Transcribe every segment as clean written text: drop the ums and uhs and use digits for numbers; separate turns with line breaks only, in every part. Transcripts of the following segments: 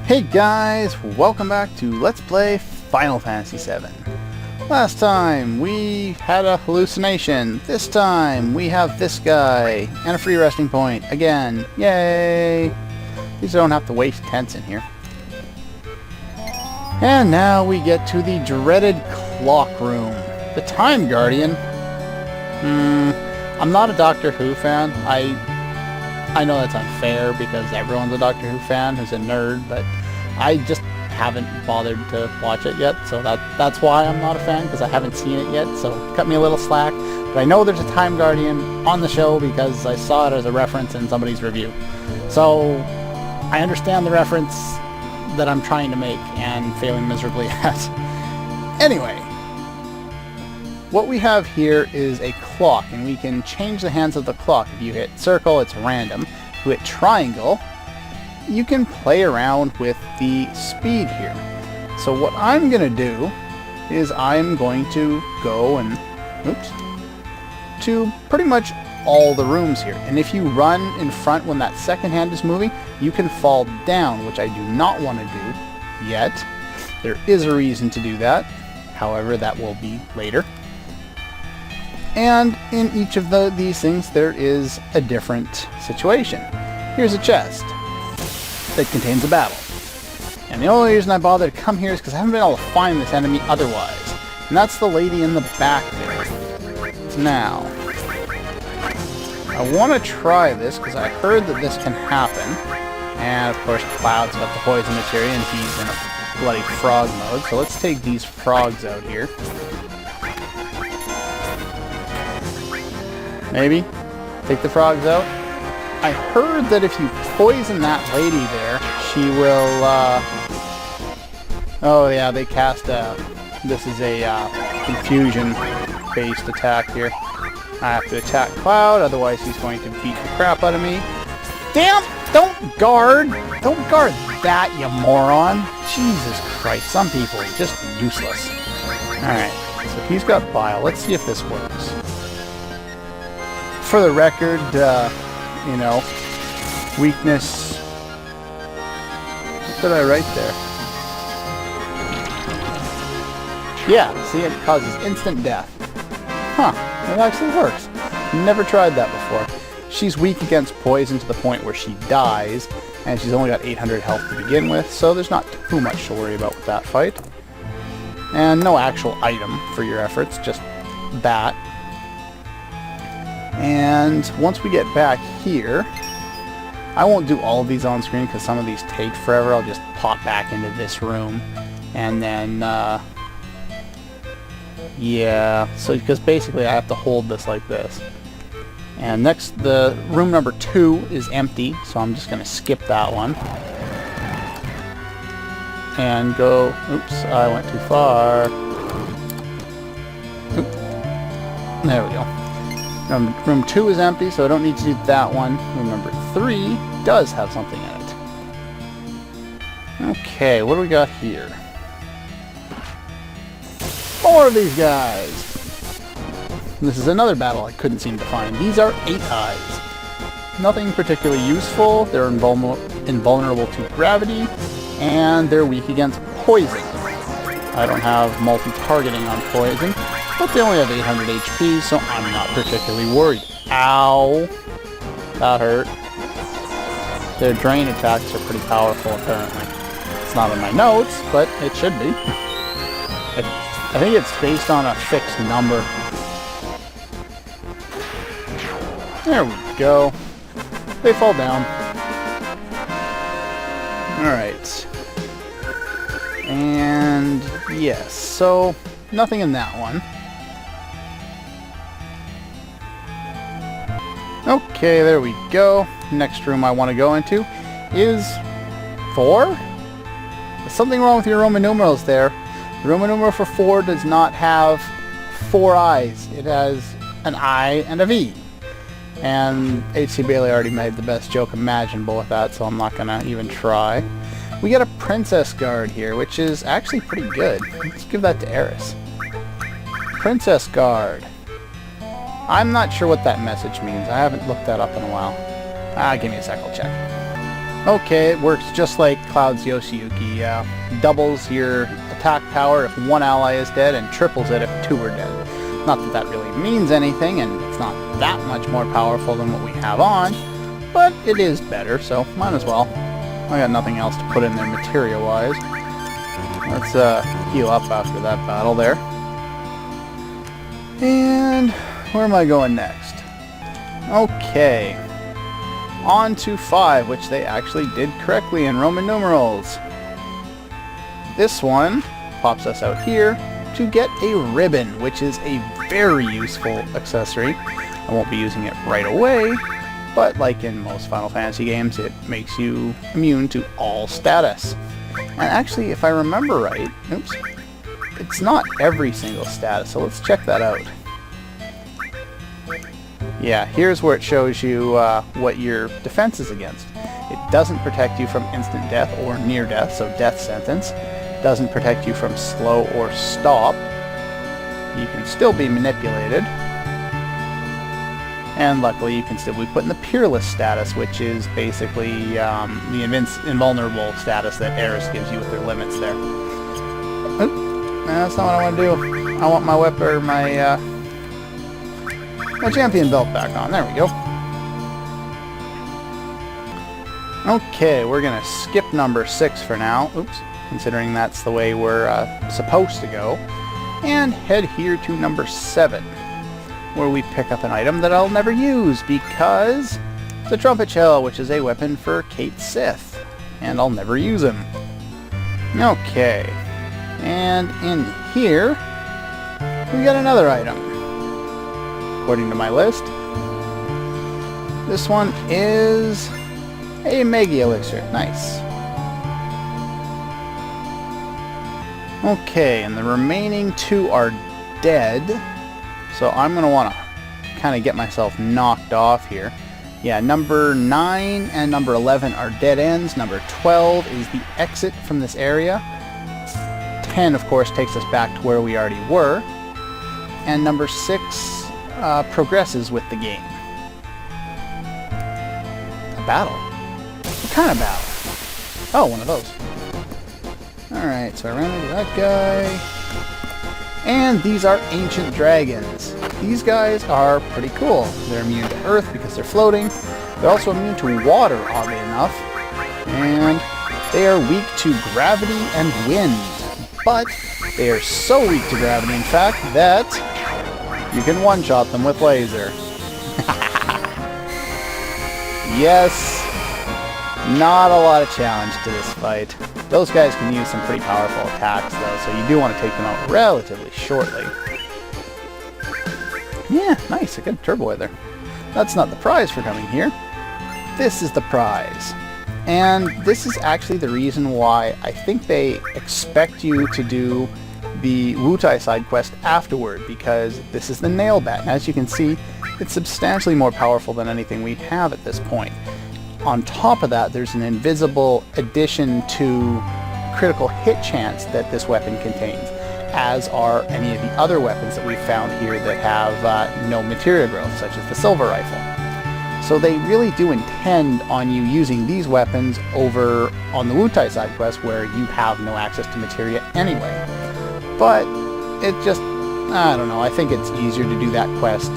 Hey guys, welcome back to Let's Play Final Fantasy VII. Last time we had a hallucination. This time we have this guy and a free resting point again. Yay! At least I don't have to waste tents in here. And now we get to the dreaded clock room. The Time Guardian. I'm not a Doctor Who fan. I know that's unfair because everyone's a Doctor Who fan who's a nerd, but I just haven't bothered to watch it yet, so that's why I'm not a fan, because I haven't seen it yet, so cut me a little slack. But I know there's a Time Guardian on the show because I saw it as a reference in somebody's review. So I understand the reference that I'm trying to make and failing miserably at. Anyway, what we have here is a clock, and we can change the hands of the clock. If you hit circle, it's random. If you hit triangle, you can play around with the speed here. So what I'm going to do is I'm going to go and, to pretty much all the rooms here. And if you run in front when that second hand is moving, you can fall down, which I do not want to do yet. There is a reason to do that. However, that will be later. And in each of these things, there is a different situation. Here's a chest that contains a battle. And the only reason I bothered to come here is because I haven't been able to find this enemy otherwise. And that's the lady in the back there. Now, I want to try this because I heard that this can happen. And of course, Cloud's got the poison materia and he's in a bloody frog mode. So let's take these frogs out here. Maybe take the frogs out. I heard that if you poison that lady there, she will, oh yeah, they cast this is a confusion-based attack here. I have to attack Cloud, otherwise he's going to beat the crap out of me. Damn! Don't guard that, you moron! Jesus Christ, some people are just useless. Alright, so he's got bile. Let's see if this works. For the record, you know, weakness. What did I write there? Yeah, see, it causes instant death. Huh, it actually works. Never tried that before. She's weak against poison to the point where she dies, and she's only got 800 health to begin with, so there's not too much to worry about with that fight. And no actual item for your efforts, just that. And once we get back here, I won't do all of these on screen because some of these take forever. I'll just pop back into this room. And then, yeah, so because basically I have to hold this like this. And next, the room number 2 is empty, so I'm just going to skip that one. And go, oops, I went too far. Oop. There we go. Room 2 is empty, so I don't need to do that one. Room number 3 does have something in it. Okay, what do we got here? More of these guys! This is another battle I couldn't seem to find. These are 8 eyes. Nothing particularly useful. They're invulnerable to gravity, and they're weak against poison. I don't have multi-targeting on poison, but they only have 800 HP, so I'm not particularly worried. Ow! That hurt. Their drain attacks are pretty powerful, apparently. It's not in my notes, but it should be. I think it's based on a fixed number. There we go. They fall down. Alright. And yes, so nothing in that one. Okay, there we go. Next room I want to go into is 4? There's something wrong with your Roman numerals there. The Roman numeral for 4 does not have 4 eyes. It has an I and a V. And H.C. Bailey already made the best joke imaginable with that, so I'm not going to even try. We got a Princess Guard here, which is actually pretty good. Let's give that to Eris. Princess Guard. I'm not sure what that message means. I haven't looked that up in a while. Give me a sec, I'll check. Okay, it works just like Cloud's Yoshiyuki. Doubles your attack power if one ally is dead and triples it if two are dead. Not that that really means anything, and it's not that much more powerful than what we have on, but it is better, so might as well. I got nothing else to put in there materia-wise. Let's heal up after that battle there. And where am I going next? Okay. On to 5, which they actually did correctly in Roman numerals. This one pops us out here to get a ribbon, which is a very useful accessory. I won't be using it right away, but like in most Final Fantasy games, it makes you immune to all status. And actually, if I remember right, oops, it's not every single status, so let's check that out. Yeah, here's where it shows you what your defense is against. It doesn't protect you from instant death or near death, so death sentence. It doesn't protect you from slow or stop. You can still be manipulated. And luckily you can still be put in the Peerless status, which is basically the invulnerable status that Eris gives you with their limits there. Oop, that's not what I want to do. I want my weapon, or my champion belt back on. There we go. Okay, we're going to skip number 6 for now. Oops, considering that's the way we're supposed to go. And head here to number 7, where we pick up an item that I'll never use because it's a trumpet shell, which is a weapon for Cait Sith, and I'll never use him. Okay, and in here we got another item. According to my list, this one is a Megi Elixir. Nice. Okay, and the remaining 2 are dead. So I'm going to want to kind of get myself knocked off here. Yeah, number 9 and number 11 are dead ends. Number 12 is the exit from this area. 10, of course, takes us back to where we already were. And number 6 progresses with the game. A battle? What kind of battle? Oh, one of those. Alright, so I ran into that guy. And these are ancient dragons. These guys are pretty cool. They're immune to earth because they're floating. They're also immune to water, oddly enough. And they are weak to gravity and wind. But they are so weak to gravity, in fact, that you can one-shot them with laser. Yes, not a lot of challenge to this fight. Those guys can use some pretty powerful attacks, though, so you do want to take them out relatively shortly. Yeah, nice, I got a turbo there. That's not the prize for coming here. This is the prize. And this is actually the reason why I think they expect you to do the Wutai side quest afterward, because this is the nail bat. And as you can see, it's substantially more powerful than anything we have at this point. On top of that, there's an invisible addition to critical hit chance that this weapon contains, as are any of the other weapons that we've found here that have no materia growth, such as the silver rifle. So they really do intend on you using these weapons over on the Wutai side quest, where you have no access to materia anyway. But it just, I don't know, I think it's easier to do that quest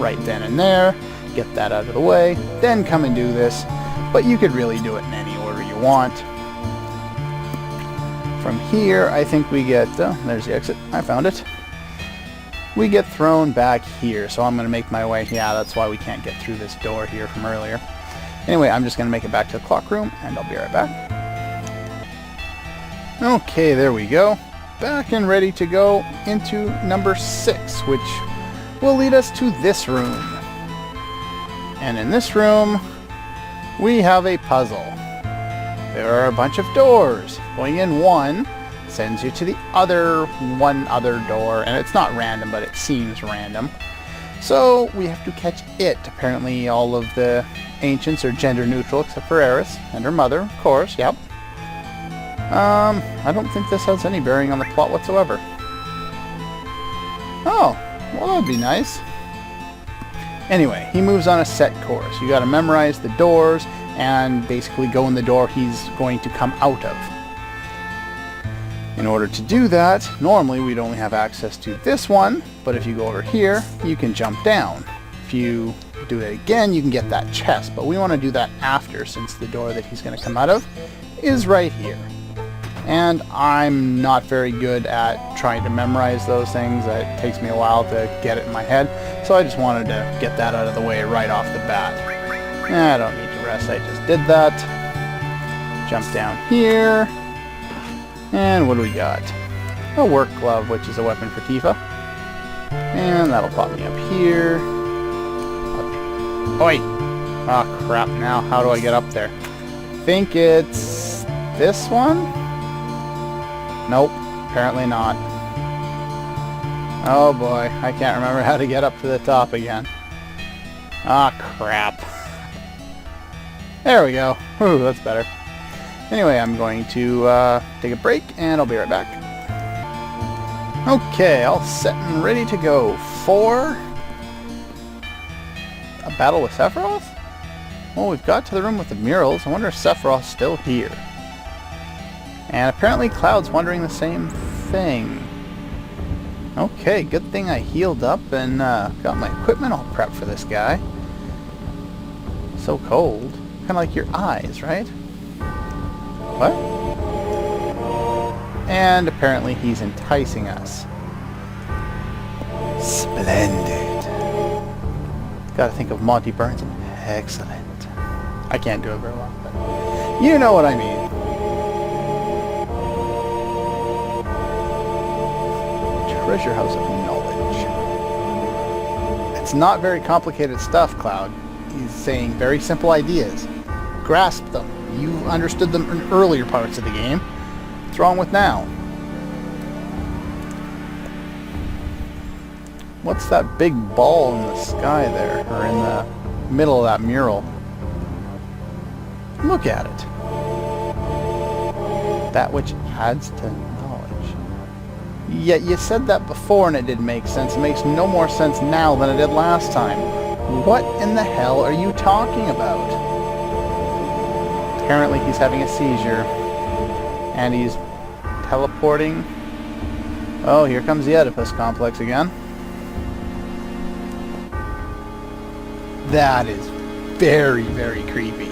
right then and there, get that out of the way, then come and do this. But you could really do it in any order you want. From here, I think we get, there's the exit, I found it. We get thrown back here, so I'm going to make my way, yeah, that's why we can't get through this door here from earlier. Anyway, I'm just going to make it back to the clock room, and I'll be right back. Okay, there we go. Back and ready to go into number 6, which will lead us to this room. And in this room, we have a puzzle. There are a bunch of doors. Going in one sends you to the other door, and it's not random, but it seems random. So we have to catch it. Apparently all of the ancients are gender neutral except for Eris and her mother, of course, yep. I don't think this has any bearing on the plot whatsoever. Oh, well that'd be nice. Anyway, he moves on a set course. You gotta memorize the doors and basically go in the door he's going to come out of. In order to do that, normally we'd only have access to this one, but if you go over here, you can jump down. If you do it again, you can get that chest, but we want to do that after, since the door that he's going to come out of is right here. And I'm not very good at trying to memorize those things. It takes me a while to get it in my head, so I just wanted to get that out of the way right off the bat. I don't need to rest, I just did that. Jump down here. And what do we got? A work glove, which is a weapon for Tifa. And that'll pop me up here. Oi! Oh crap, now how do I get up there? I think it's this one? Nope, apparently not. Oh boy, I can't remember how to get up to the top again. Ah crap. There we go. Whew, that's better. Anyway, I'm going to take a break, and I'll be right back. Okay, all set and ready to go for a battle with Sephiroth? Well, we've got to the room with the murals. I wonder if Sephiroth's still here. And apparently Cloud's wondering the same thing. Okay, good thing I healed up and got my equipment all prepped for this guy. So cold. Kind of like your eyes, right? What? And apparently he's enticing us. Splendid. Gotta think of Monty Burns. Excellent. I can't do it very well, but you know what I mean. Treasure House of Knowledge. It's not very complicated stuff, Cloud. He's saying very simple ideas. Grasp them. You understood them in earlier parts of the game. What's wrong with now? What's that big ball in the sky there, or in the middle of that mural? Look at it. That which adds to knowledge. Yet you said that before and it didn't make sense. It makes no more sense now than it did last time. What in the hell are you talking about? Apparently he's having a seizure. And he's teleporting. Oh, here comes the Oedipus complex again. That is very, very creepy.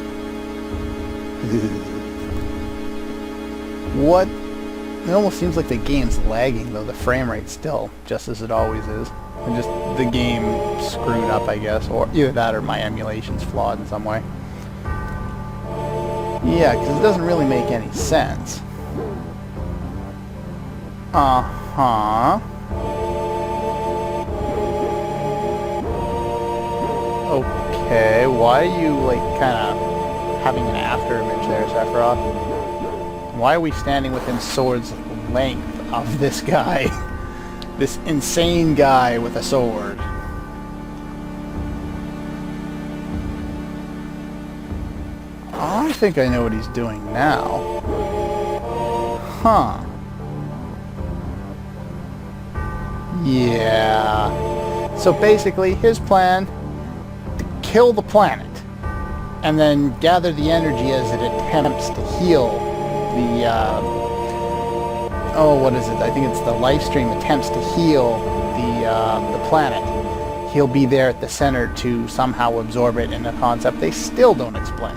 What? It almost seems like the game's lagging, though the frame rate's still just as it always is. And just the game screwed up, I guess, or either that or my emulation's flawed in some way. Yeah, because it doesn't really make any sense. Uh-huh. Okay, why are you, like, kind of having an after image there, Sephiroth? Why are we standing within sword's length of this guy? This insane guy with a sword. I think I know what he's doing now. Huh. Yeah. So basically, his plan, to kill the planet, and then gather the energy as it attempts to heal the, oh, what is it? I think it's the life stream attempts to heal the planet. He'll be there at the center to somehow absorb it in a concept they still don't explain.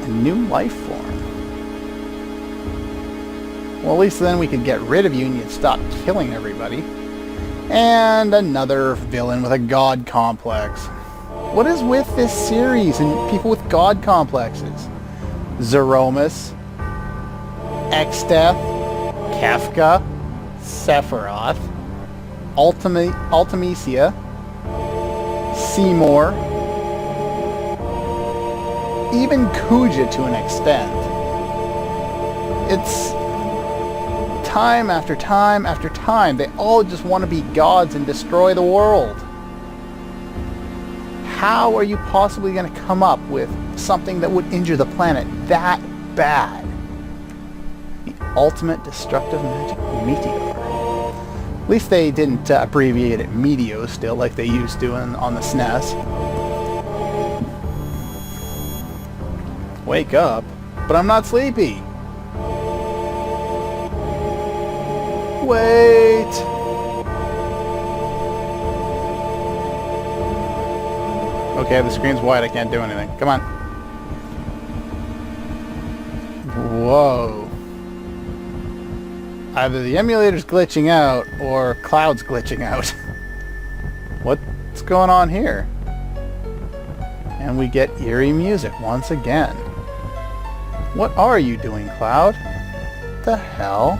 A new life form. Well, at least then we could get rid of you and you'd stop killing everybody. And another villain with a god complex. What is with this series and people with god complexes? Zeromus, Exdeath, Kefka, Sephiroth, Ultimecia, Seymour, even Kuja to an extent. It's time after time after time. They all just want to be gods and destroy the world. How are you possibly going to come up with something that would injure the planet that bad? The ultimate destructive magic meteor. At least they didn't abbreviate it Meteo still like they used to on the SNES. Wake up? But I'm not sleepy. Wait! Okay, the screen's white. I can't do anything. Come on. Whoa. Either the emulator's glitching out or Cloud's glitching out. What's going on here? And we get eerie music once again. What are you doing, Cloud? What the hell?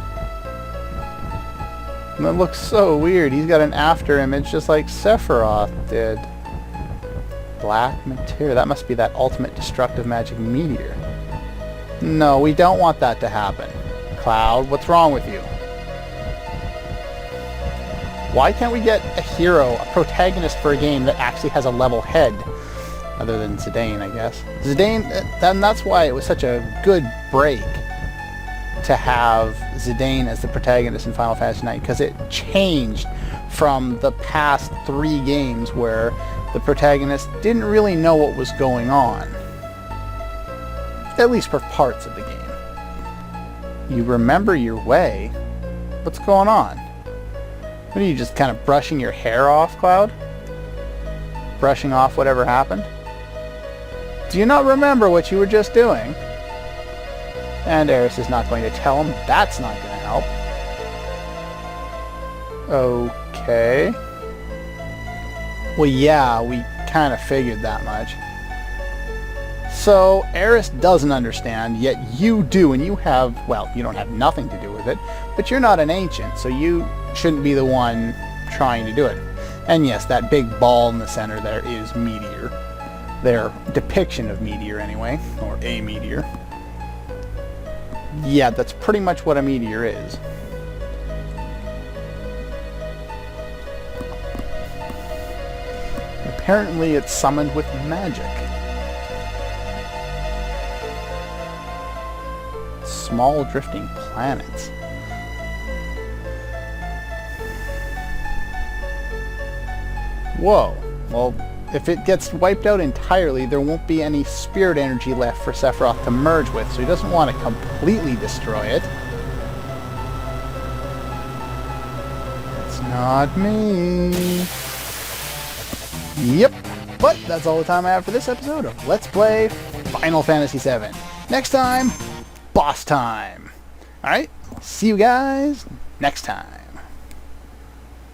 That looks so weird. He's got an after image just like Sephiroth did. Black materia. That must be that ultimate destructive magic meteor. No, we don't want that to happen. Cloud, what's wrong with you? Why can't we get a hero, a protagonist for a game that actually has a level head? Other than Zidane, I guess. Zidane, and that's why it was such a good break to have Zidane as the protagonist in Final Fantasy IX, because it changed from the past 3 games where the protagonist didn't really know what was going on. At least for parts of the game. You remember your way? What's going on? What are you, just kind of brushing your hair off, Cloud? Brushing off whatever happened? Do you not remember what you were just doing? And Aeris is not going to tell him. That's not going to help. Okay. Well, yeah, we kind of figured that much. So, Aeris doesn't understand, yet you do, and you have, well, you don't have nothing to do with it, but you're not an ancient, so you shouldn't be the one trying to do it. And yes, that big ball in the center there is Meteor. Their depiction of Meteor, anyway, or a meteor. Yeah, that's pretty much what a meteor is. Apparently it's summoned with magic. Small drifting planets. Whoa. Well, if it gets wiped out entirely, there won't be any spirit energy left for Sephiroth to merge with, so he doesn't want to completely destroy it. It's not me. Yep. But that's all the time I have for this episode of Let's Play Final Fantasy VII. Next time, boss time. Alright, see you guys next time.